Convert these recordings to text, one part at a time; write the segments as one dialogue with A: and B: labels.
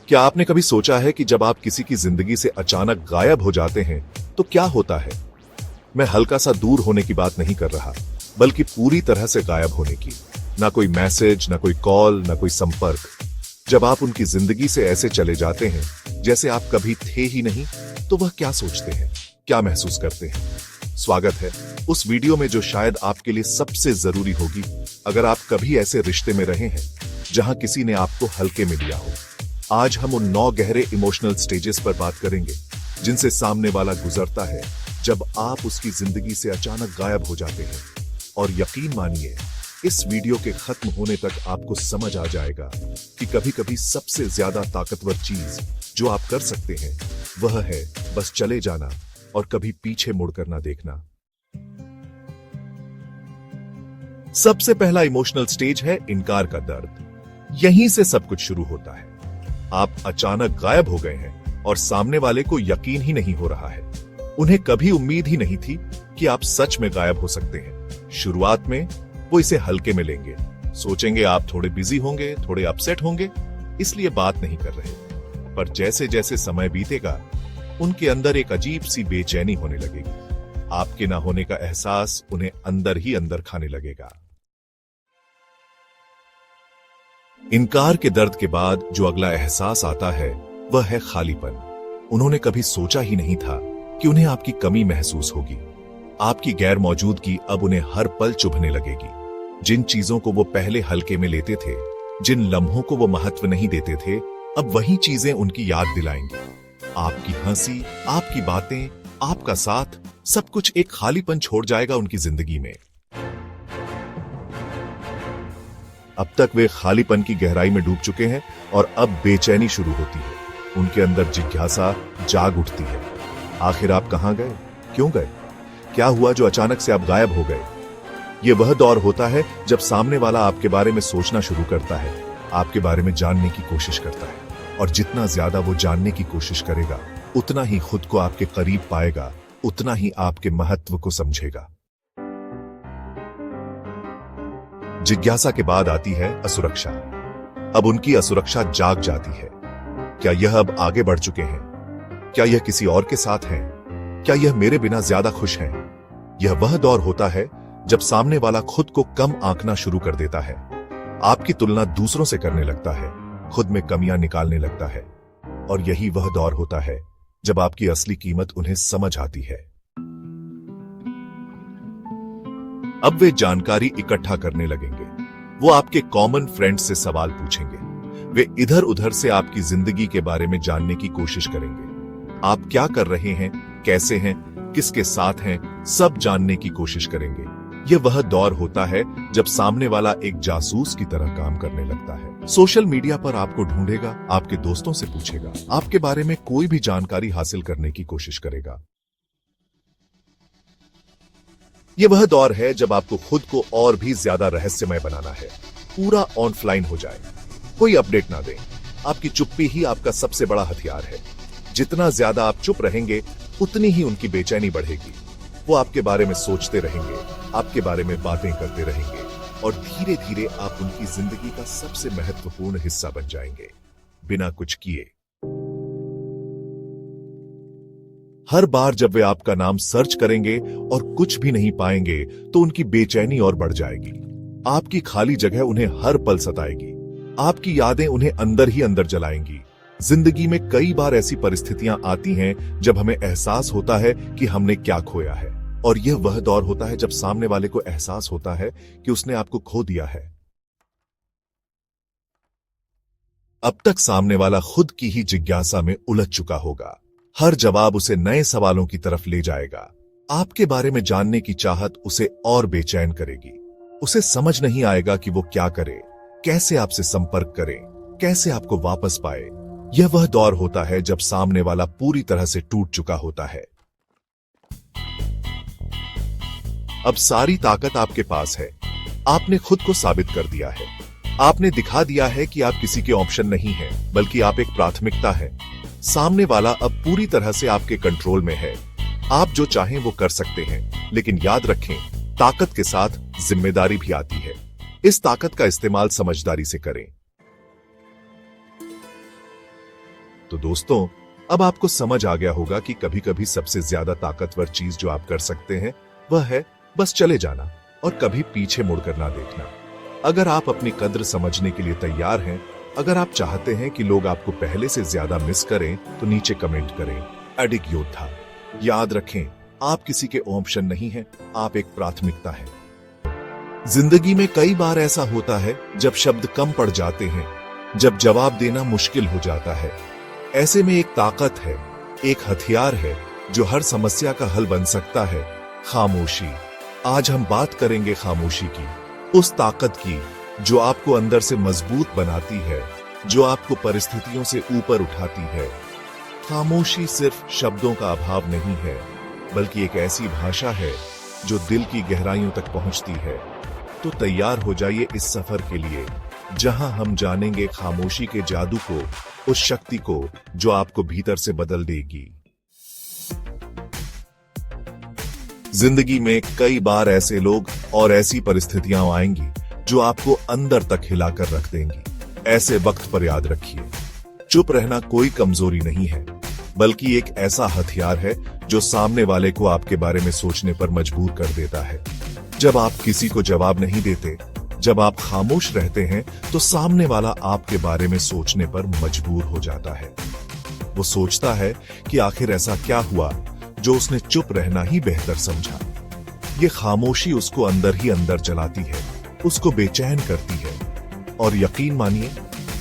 A: क्या आपने कभी सोचा है कि जब आप किसी की जिंदगी से अचानक गायब हो जाते हैं तो क्या होता है? मैं हल्का सा दूर होने की बात नहीं कर रहा, बल्कि पूरी तरह से गायब होने की। ना कोई मैसेज, ना कोई कॉल, ना कोई संपर्क। जब आप उनकी जिंदगी से ऐसे चले जाते हैं जैसे आप कभी थे ही नहीं, तो वह क्या सोचते हैं, क्या महसूस करते हैं? स्वागत है उस वीडियो में जो शायद आपके लिए सबसे जरूरी होगी अगर आप कभी ऐसे रिश्ते में रहे हैं जहां किसी ने आपको हल्के में लिया हो। आज हम उन 9 गहरे इमोशनल स्टेजेस पर बात करेंगे जिनसे सामने वाला गुजरता है जब आप उसकी जिंदगी से अचानक गायब हो जाते हैं। और यकीन मानिए, इस वीडियो के खत्म होने तक आपको समझ आ जाएगा कि कभी कभी सबसे ज्यादा ताकतवर चीज जो आप कर सकते हैं वह है बस चले जाना और कभी पीछे मुड़कर ना देखना। सबसे पहला इमोशनल स्टेज है इनकार का दर्द। यहीं से सब कुछ शुरू होता है। आप अचानक गायब हो गए हैं और सामने वाले को यकीन ही नहीं हो रहा है। उन्हें कभी उम्मीद ही नहीं थी कि आप सच में गायब हो सकते हैं। शुरुआत में वो इसे हल्के में लेंगे, सोचेंगे आप थोड़े बिजी होंगे, थोड़े अपसेट होंगे, इसलिए बात नहीं कर रहे। पर जैसे जैसे समय बीतेगा उनके अंदर एक अजीब सी बेचैनी होने लगेगी। आपके ना होने का एहसास उन्हें अंदर ही अंदर खाने लगेगा। इनकार के दर्द के बाद जो अगला एहसास आता है वह है खालीपन। उन्होंने कभी सोचा ही नहीं था कि उन्हें आपकी कमी महसूस होगी। आपकी गैर मौजूदगी अब उन्हें हर पल चुभने लगेगी। जिन चीजों को वो पहले हल्के में लेते थे, जिन लम्हों को वो महत्व नहीं देते थे, अब वही चीजें उनकी याद दिलाएंगी। आपकी हंसी, आपकी बातें, आपका साथ, सब कुछ एक खालीपन छोड़ जाएगा उनकी जिंदगी में। अब तक वे खालीपन की गहराई में डूब चुके हैं और अब बेचैनी शुरू होती है। उनके अंदर जिज्ञासा जाग उठती है। आखिर आप कहां गए, क्यों गए, क्या हुआ जो अचानक से आप गायब हो गए? यह वह दौर होता है जब सामने वाला आपके बारे में सोचना शुरू करता है, आपके बारे में जानने की कोशिश करता है। और जितना ज्यादा वो जानने की कोशिश करेगा, उतना ही खुद को आपके करीब पाएगा, उतना ही आपके महत्व को समझेगा। जिज्ञासा के बाद आती है असुरक्षा। अब उनकी असुरक्षा जाग जाती है। क्या यह अब आगे बढ़ चुके हैं? क्या यह किसी और के साथ हैं? क्या यह मेरे बिना ज्यादा खुश हैं? यह वह दौर होता है जब सामने वाला खुद को कम आंकना शुरू कर देता है, आपकी तुलना दूसरों से करने लगता है, खुद में कमियां निकालने लगता है। और यही वह दौर होता है जब आपकी असली कीमत उन्हें समझ आती है। अब वे जानकारी इकट्ठा करने लगेंगे। वो आपके कॉमन फ्रेंड से सवाल पूछेंगे। वे इधर उधर से आपकी जिंदगी के बारे में जानने की कोशिश करेंगे। आप क्या कर रहे हैं, कैसे हैं, किसके साथ हैं, सब जानने की कोशिश करेंगे। यह वह दौर होता है जब सामने वाला एक जासूस की तरह काम करने लगता है। सोशल मीडिया पर आपको ढूंढेगा, आपके दोस्तों से पूछेगा, आपके बारे में कोई भी जानकारी हासिल करने की कोशिश करेगा। यह वह दौर है जब आपको खुद को और भी ज्यादा रहस्यमय बनाना है। पूरा ऑनलाइन हो जाए, कोई अपडेट ना दें। आपकी चुप्पी ही आपका सबसे बड़ा हथियार है। जितना ज्यादा आप चुप रहेंगे, उतनी ही उनकी बेचैनी बढ़ेगी। वो आपके बारे में सोचते रहेंगे, आपके बारे में बातें करते रहेंगे और धीरे धीरे आप उनकी जिंदगी का सबसे महत्वपूर्ण हिस्सा बन जाएंगे, बिना कुछ किए। हर बार जब वे आपका नाम सर्च करेंगे और कुछ भी नहीं पाएंगे तो उनकी बेचैनी और बढ़ जाएगी। आपकी खाली जगह उन्हें हर पल सताएगी। आपकी यादें उन्हें अंदर ही अंदर जलाएंगी। जिंदगी में कई बार ऐसी परिस्थितियां आती हैं जब हमें एहसास होता है कि हमने क्या खोया है। और यह वह दौर होता है जब सामने वाले को एहसास होता है कि उसने आपको खो दिया है। अब तक सामने वाला खुद की ही जिज्ञासा में उलझ चुका होगा। हर जवाब उसे नए सवालों की तरफ ले जाएगा। आपके बारे में जानने की चाहत उसे और बेचैन करेगी। उसे समझ नहीं आएगा कि वो क्या करे, कैसे आपसे संपर्क करे, कैसे आपको वापस पाए। यह वह दौर होता है जब सामने वाला पूरी तरह से टूट चुका होता है। अब सारी ताकत आपके पास है। आपने खुद को साबित कर दिया है। आपने दिखा दिया है कि आप किसी के ऑप्शन नहीं हैं, बल्कि आप एक प्राथमिकता है। सामने वाला अब पूरी तरह से आपके कंट्रोल में है। आप जो चाहें वो कर सकते हैं, लेकिन याद रखें, ताकत के साथ जिम्मेदारी भी आती है। इस ताकत का इस्तेमाल समझदारी से करें। तो दोस्तों, अब आपको समझ आ गया होगा कि कभी कभी सबसे ज्यादा ताकतवर चीज जो आप कर सकते हैं वह है बस चले जाना और कभी पीछे मुड़कर ना देखना। अगर आप अपनी कद्र समझने के लिए तैयार हैं, अगर आप चाहते हैं कि लोग आपको पहले से ज्यादा मिस करें, तो नीचे कमेंट करें एडिक योद्धा। याद रखें, आप किसी के ऑप्शन नहीं हैं, आप एक प्राथमिकता हैं। जिंदगी में कई बार ऐसा होता है जब शब्द कम पड़ जाते हैं, जब जवाब देना मुश्किल हो जाता है। ऐसे में एक ताकत है, एक हथियार है जो हर समस्या का हल बन सकता है, खामोशी। आज हम बात करेंगे खामोशी की, उस ताकत की जो आपको अंदर से मजबूत बनाती है, जो आपको परिस्थितियों से ऊपर उठाती है। खामोशी सिर्फ शब्दों का अभाव नहीं है, बल्कि एक ऐसी भाषा है जो दिल की गहराइयों तक पहुंचती है। तो तैयार हो जाइए इस सफर के लिए, जहां हम जानेंगे खामोशी के जादू को, उस शक्ति को जो आपको भीतर से बदल देगी। जिंदगी में कई बार ऐसे लोग और ऐसी परिस्थितियां आएंगी जो आपको अंदर तक हिलाकर रख देंगी। ऐसे वक्त पर याद रखिए, चुप रहना कोई कमजोरी नहीं है, बल्कि एक ऐसा हथियार है जो सामने वाले को आपके बारे में सोचने पर मजबूर कर देता है। जब आप किसी को जवाब नहीं देते, जब आप खामोश रहते हैं, तो सामने वाला आपके बारे में सोचने पर मजबूर हो जाता है। वो सोचता है कि आखिर ऐसा क्या हुआ जो उसने चुप रहना ही बेहतर समझा। ये खामोशी उसको अंदर ही अंदर जलाती है, उसको बेचैन करती है, और यकीन मानिए,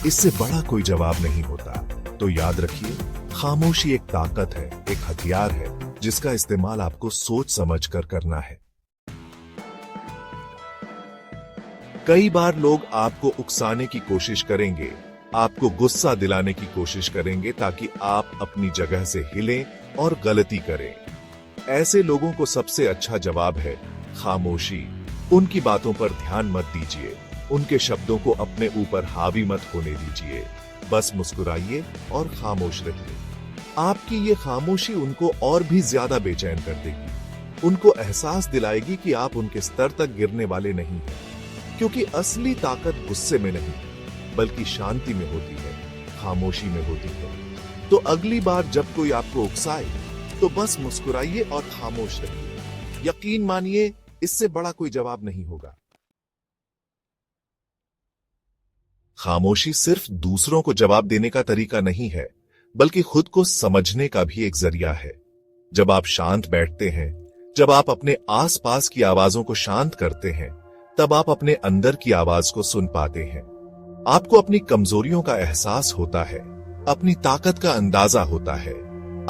A: इससे बड़ा कोई जवाब नहीं होता। तो याद रखिए, खामोशी एक ताकत है, एक हथियार है, जिसका इस्तेमाल आपको सोच समझ कर करना है। कई बार लोग आपको उकसाने की कोशिश करेंगे, आपको गुस्सा दिलाने की कोशिश करेंगे ताकि आप अपनी जगह से हिलें और गलती करें। ऐसे लोगों को सबसे अच्छा जवाब है खामोशी। उनकी बातों पर ध्यान मत दीजिए, उनके शब्दों को अपने ऊपर हावी मत होने दीजिए। बस मुस्कुराइए और खामोश रहिए। आपकी ये खामोशी उनको और भी ज्यादा बेचैन कर देगी, उनको एहसास दिलाएगी कि आप उनके स्तर तक गिरने वाले नहीं हैं, क्योंकि असली ताकत गुस्से में नहीं, बल्कि शांति में होती है, खामोशी में होती है। तो अगली बार जब कोई आपको उकसाए, तो बस मुस्कुराइए और खामोश रहिए। यकीन मानिए, इससे बड़ा कोई जवाब नहीं होगा। खामोशी सिर्फ दूसरों को जवाब देने का तरीका नहीं है, बल्कि खुद को समझने का भी एक जरिया है। जब आप शांत बैठते हैं, जब आप अपने आसपास की आवाजों को शांत करते हैं, तब आप अपने अंदर की आवाज को सुन पाते हैं। आपको अपनी कमजोरियों का एहसास होता है, अपनी ताकत का अंदाजा होता है।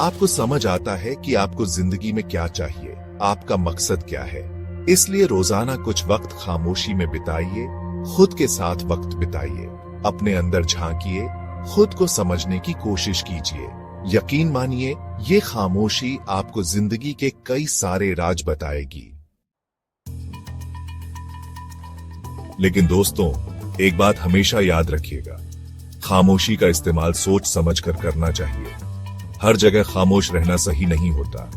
A: आपको समझ आता है कि आपको जिंदगी में क्या चाहिए, आपका मकसद क्या है। इसलिए रोजाना कुछ वक्त खामोशी में बिताइए, खुद के साथ वक्त बिताइए, अपने अंदर झांकिए, खुद को समझने की कोशिश कीजिए। यकीन मानिए, ये खामोशी आपको जिंदगी के कई सारे राज बताएगी। लेकिन दोस्तों, एक बात हमेशा याद रखिएगा, खामोशी का इस्तेमाल सोच समझकर करना चाहिए। हर जगह खामोश रहना सही नहीं होता।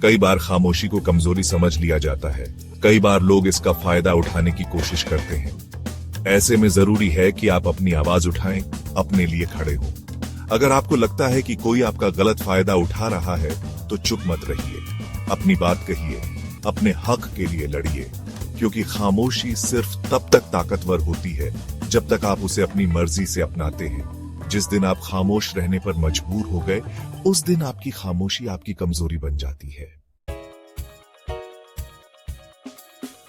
A: कई बार खामोशी को कमजोरी समझ लिया जाता है, कई बार लोग इसका फायदा उठाने की कोशिश करते हैं। ऐसे में जरूरी है कि आप अपनी आवाज उठाएं, अपने लिए खड़े हों। अगर आपको लगता है कि कोई आपका गलत फायदा उठा रहा है, तो चुप मत रहिए, अपनी बात कहिए, अपने हक के लिए लड़िए, क्योंकि खामोशी सिर्फ तब तक ताकतवर होती है जब तक आप उसे अपनी मर्जी से अपनाते हैं। जिस दिन आप खामोश रहने पर मजबूर हो गए, उस दिन आपकी खामोशी आपकी कमजोरी बन जाती है।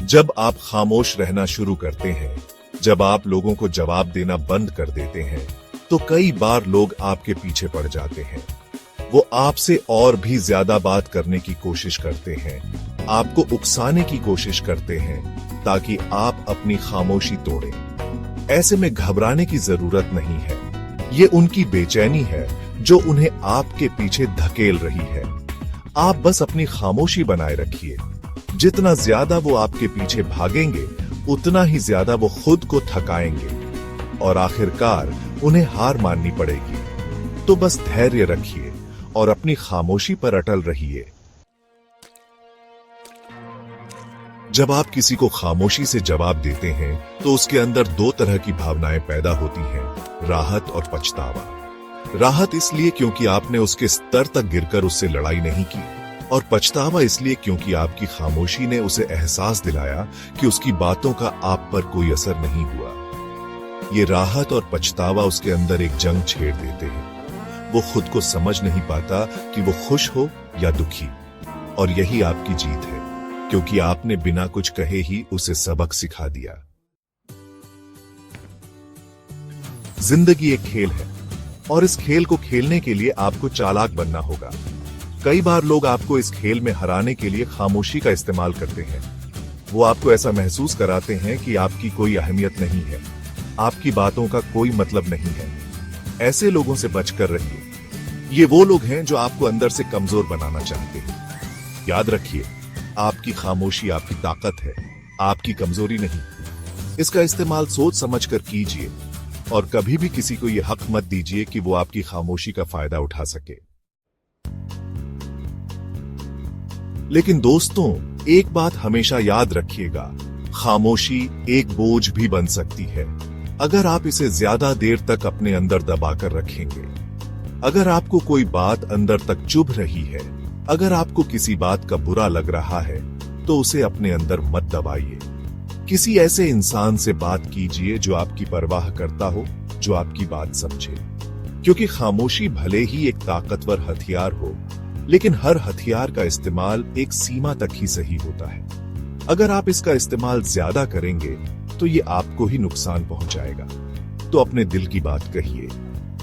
A: जब आप खामोश रहना शुरू करते हैं, जब आप लोगों को जवाब देना बंद कर देते हैं, तो कई बार लोग आपके पीछे पड़ जाते हैं। वो आपसे और भी ज्यादा बात करने की कोशिश करते हैं, आपको उकसाने की कोशिश करते हैं, ताकि आप अपनी खामोशी तोड़ें। ऐसे में घबराने की जरूरत नहीं है। ये उनकी बेचैनी है जो उन्हें आपके पीछे धकेल रही है। आप बस अपनी खामोशी बनाए रखिए। जितना ज्यादा वो आपके पीछे भागेंगे, उतना ही ज्यादा वो खुद को थकाएंगे और आखिरकार उन्हें हार माननी पड़ेगी। तो बस धैर्य रखिए और अपनी खामोशी पर अटल रहिए। जब आप किसी को खामोशी से जवाब देते हैं, तो उसके अंदर दो तरह की भावनाएं पैदा होती हैं, राहत और पछतावा। राहत इसलिए क्योंकि आपने उसके स्तर तक गिरकर उससे लड़ाई नहीं की, और पछतावा इसलिए क्योंकि आपकी खामोशी ने उसे एहसास दिलाया कि उसकी बातों का आप पर कोई असर नहीं हुआ। ये राहत और पछतावा उसके अंदर एक जंग छेड़ देते हैं। वो खुद को समझ नहीं पाता कि वो खुश हो या दुखी, और यही आपकी जीत है, क्योंकि आपने बिना कुछ कहे ही उसे सबक सिखा दिया। जिंदगी एक खेल है, और इस खेल को खेलने के लिए आपको चालाक बनना होगा। कई बार लोग आपको इस खेल में हराने के लिए खामोशी का इस्तेमाल करते हैं। वो आपको ऐसा महसूस कराते हैं कि आपकी कोई अहमियत नहीं है, आपकी बातों का कोई मतलब नहीं है। ऐसे लोगों से बचकर रहिए। ये वो लोग हैं जो आपको अंदर से कमजोर बनाना चाहते हैं। याद रखिए, आपकी खामोशी आपकी ताकत है, आपकी कमजोरी नहीं। इसका इस्तेमाल सोच समझकर कीजिए, और कभी भी किसी को यह हक मत दीजिए कि वो आपकी खामोशी का फायदा उठा सके। लेकिन दोस्तों, एक बात हमेशा याद रखिएगा, खामोशी एक बोझ भी बन सकती है अगर आप इसे ज्यादा देर तक अपने अंदर दबाकर रखेंगे। अगर आपको कोई बात अंदर तक चुभ रही है, अगर आपको किसी बात का बुरा लग रहा है, तो उसे अपने अंदर मत दबाइए। किसी ऐसे इंसान से बात कीजिए जो आपकी परवाह करता हो, जो आपकी बात समझे। क्योंकि खामोशी भले ही एक ताकतवर हथियार हो, लेकिन हर हथियार का इस्तेमाल एक सीमा तक ही सही होता है। अगर आप इसका इस्तेमाल ज्यादा करेंगे तो ये आपको ही नुकसान पहुंचाएगा। तो अपने दिल की बात कहिए,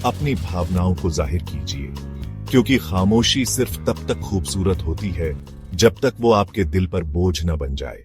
A: अपनी भावनाओं को जाहिर कीजिए, क्योंकि खामोशी सिर्फ तब तक खूबसूरत होती है जब तक वो आपके दिल पर बोझ न बन जाए।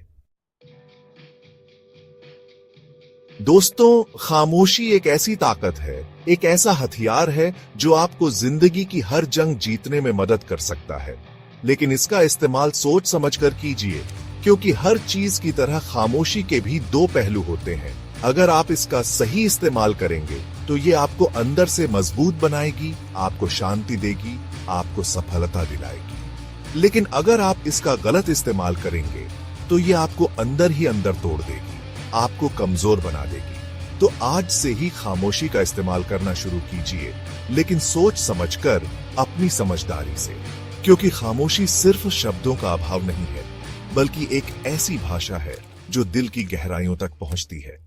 A: दोस्तों, खामोशी एक ऐसी ताकत है, एक ऐसा हथियार है जो आपको जिंदगी की हर जंग जीतने में मदद कर सकता है। लेकिन इसका इस्तेमाल सोच समझकर कीजिए, क्योंकि हर चीज की तरह खामोशी के भी दो पहलू होते हैं। अगर आप इसका सही इस्तेमाल करेंगे तो ये आपको अंदर से मजबूत बनाएगी, आपको शांति देगी, आपको सफलता दिलाएगी। लेकिन अगर आप इसका गलत इस्तेमाल करेंगे तो ये आपको अंदर ही अंदर तोड़ देगी, आपको कमजोर बना देगी। तो आज से ही खामोशी का इस्तेमाल करना शुरू कीजिए, लेकिन सोच समझकर, अपनी समझदारी से। क्योंकि खामोशी सिर्फ शब्दों का अभाव नहीं है, बल्कि एक ऐसी भाषा है जो दिल की गहराइयों तक पहुंचती है।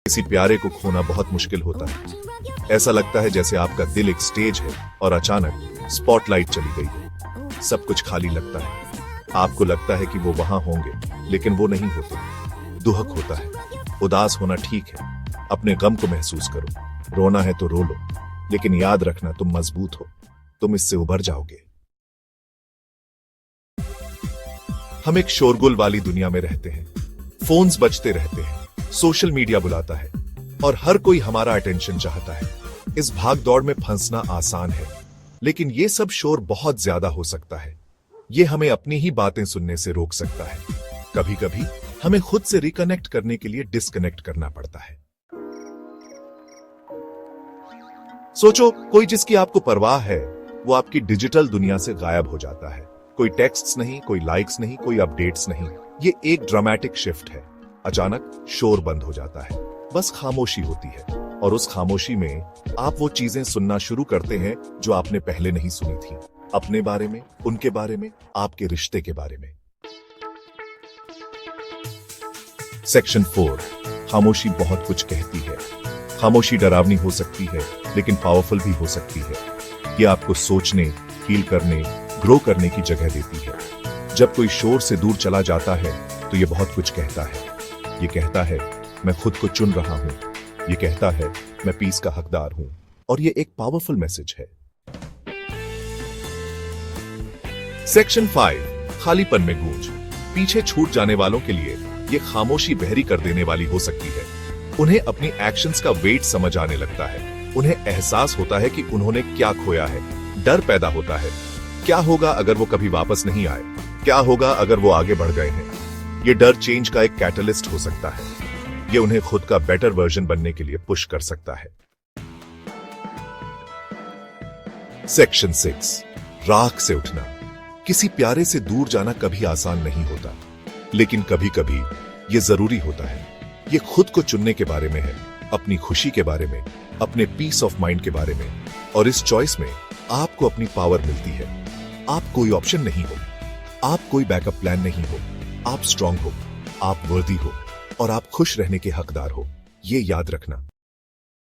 A: किसी प्यारे को खोना बहुत मुश्किल होता है। ऐसा लगता है जैसे आपका दिल एक स्टेज है और अचानक स्पॉटलाइट चली गई है। सब कुछ खाली लगता है। आपको लगता है कि वो वहां होंगे, लेकिन वो नहीं होते। दुहक होता है। उदास होना ठीक है, अपने गम को महसूस करो। रोना है तो रो लो, लेकिन याद रखना तुम मजबूत हो, तुम इससे उभर जाओगे। हम एक शोरगुल वाली दुनिया में रहते हैं। फोन्स बजते रहते हैं, सोशल मीडिया बुलाता है, और हर कोई हमारा अटेंशन चाहता है। इस भाग दौड़ में फंसना आसान है, लेकिन ये सब शोर बहुत ज्यादा हो सकता है। ये हमें अपनी ही बातें सुनने से रोक सकता है। कभी कभी हमें खुद से रिकनेक्ट करने के लिए डिस्कनेक्ट करना पड़ता है। सोचो, कोई जिसकी आपको परवाह है वो आपकी डिजिटल दुनिया से गायब हो जाता है। कोई टेक्स्ट्स नहीं, कोई लाइक्स नहीं, कोई अपडेट्स नहीं। ये एक ड्रामेटिक शिफ्ट है। अचानक शोर बंद हो जाता है, बस खामोशी होती है, और उस खामोशी में आप वो चीजें सुनना शुरू करते हैं जो आपने पहले नहीं सुनी थी। अपने बारे में, उनके बारे में, आपके रिश्ते के बारे में। सेक्शन 4, खामोशी बहुत कुछ कहती है। खामोशी डरावनी हो सकती है, लेकिन पावरफुल भी हो सकती है। ये आपको सोचने, हील करने, ग्रो करने की जगह देती है। जब कोई शोर से दूर चला जाता है तो ये बहुत कुछ कहता है। ये कहता है, मैं खुद को चुन रहा हूं। ये कहता है, मैं पीस का हकदार हूं। और ये एक पावरफुल मैसेज है। सेक्शन 5, खालीपन में गूंज। पीछे छूट जाने वालों के लिए ये खामोशी बहरी कर देने वाली हो सकती है। उन्हें अपनी एक्शंस का वेट समझ आने लगता है। उन्हें एहसास होता है कि उन्होंने क्या खोया है। डर पैदा होता है। क्या होगा अगर वो कभी वापस नहीं आए? क्या होगा अगर वो आगे बढ़ गए हैं? ये डर चेंज का एक कैटलिस्ट हो सकता है। ये उन्हें खुद का बेटर वर्जन बनने के लिए पुश कर सकता है। सेक्शन 6, राख से उठना। किसी प्यारे से दूर जाना कभी आसान नहीं होता, लेकिन कभी कभी ये जरूरी होता है। ये खुद को चुनने के बारे में है, अपनी खुशी के बारे में, अपने पीस ऑफ माइंड के बारे में। और इस चॉइस में आपको अपनी पावर मिलती है। आप कोई ऑप्शन नहीं हो, आप कोई बैकअप प्लान नहीं हो। आप स्ट्रांग हो, आप वर्दी हो और आप खुश रहने के हकदार हो। ये याद रखना।